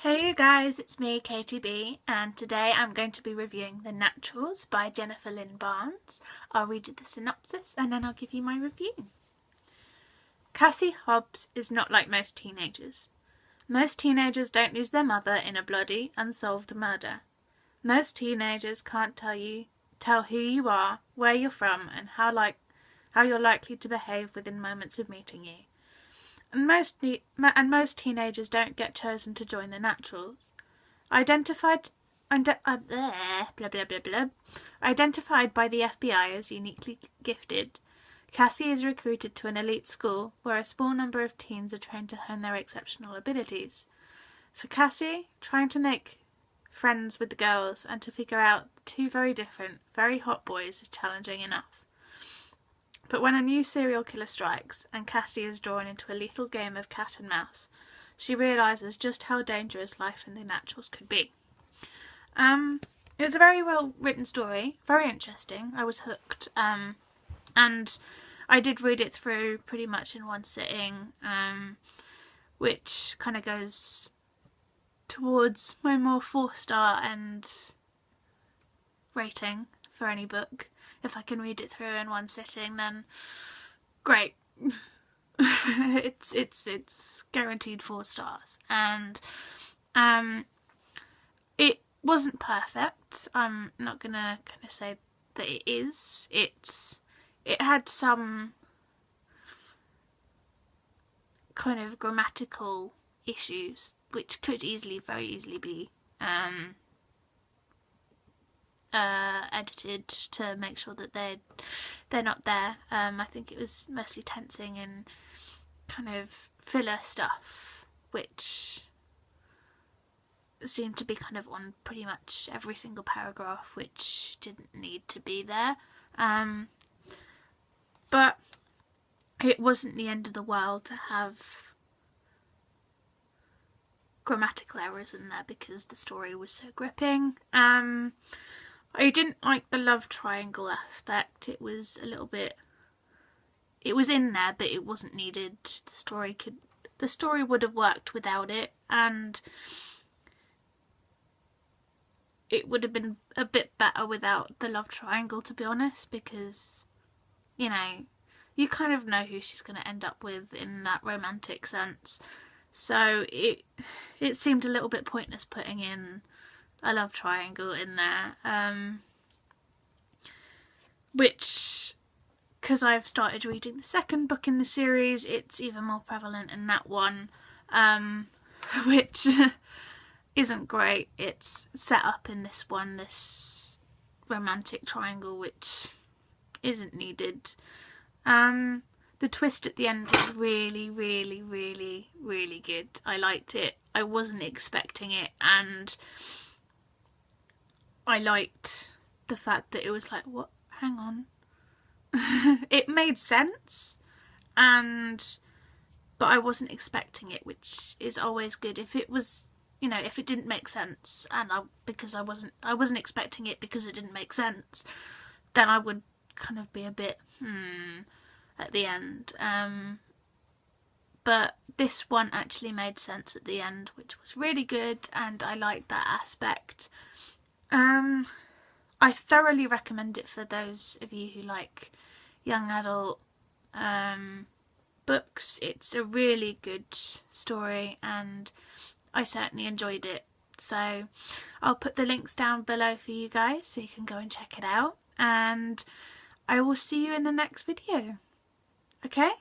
Hey you guys, it's me, Katie B, and today I'm going to be reviewing The Naturals by Jennifer Lynn Barnes. I'll read you the synopsis and then I'll give you my review. Cassie Hobbs is not like most teenagers. Most teenagers don't lose their mother in a bloody, unsolved murder. Most teenagers can't tell who you are, where you're from, and how you're likely to behave within moments of meeting you. And most teenagers don't get chosen to join the Naturals. Identified by the FBI as uniquely gifted, Cassie is recruited to an elite school where a small number of teens are trained to hone their exceptional abilities. For Cassie, trying to make friends with the girls and to figure out two very different, very hot boys is challenging enough. But when a new serial killer strikes and Cassie is drawn into a lethal game of cat and mouse, she realises just how dangerous life in the Naturals could be. It was a very well written story, very interesting. I was hooked, and I did read it through pretty much in one sitting, which kind of goes towards my more 4-star end rating for any book. If I can read it through in one sitting, then great. it's guaranteed 4 stars, and it wasn't perfect. I'm not gonna kind of say that it is. It had some kind of grammatical issues which could very easily be edited to make sure that they're not there. I think it was mostly tensing and kind of filler stuff, which seemed to be kind of on pretty much every single paragraph, which didn't need to be there. But it wasn't the end of the world to have grammatical errors in there because the story was so gripping. I didn't like the love triangle aspect. It was a little bit... It was in there, but it wasn't needed. The story would have worked without it, and it would have been a bit better without the love triangle, to be honest, because, you know, you kind of know who she's going to end up with in that romantic sense. So it seemed a little bit pointless putting in a love triangle in there, which, because I've started reading the second book in the series, it's even more prevalent in that one, which isn't great. It's set up in this one, this romantic triangle, which isn't needed. The twist at the end was really, really, really, really good. I liked it. I wasn't expecting it, and I liked the fact that it was like, what? Hang on. It made sense, but I wasn't expecting it, which is always good. If it was, you know, if it didn't make sense, and because I wasn't expecting it because it didn't make sense, then I would kind of be a bit at the end. But this one actually made sense at the end, which was really good, and I liked that aspect. I thoroughly recommend it for those of you who like young adult books. It's a really good story, and I certainly enjoyed it. So I'll put the links down below for you guys so you can go and check it out, and I will see you in the next video. Okay?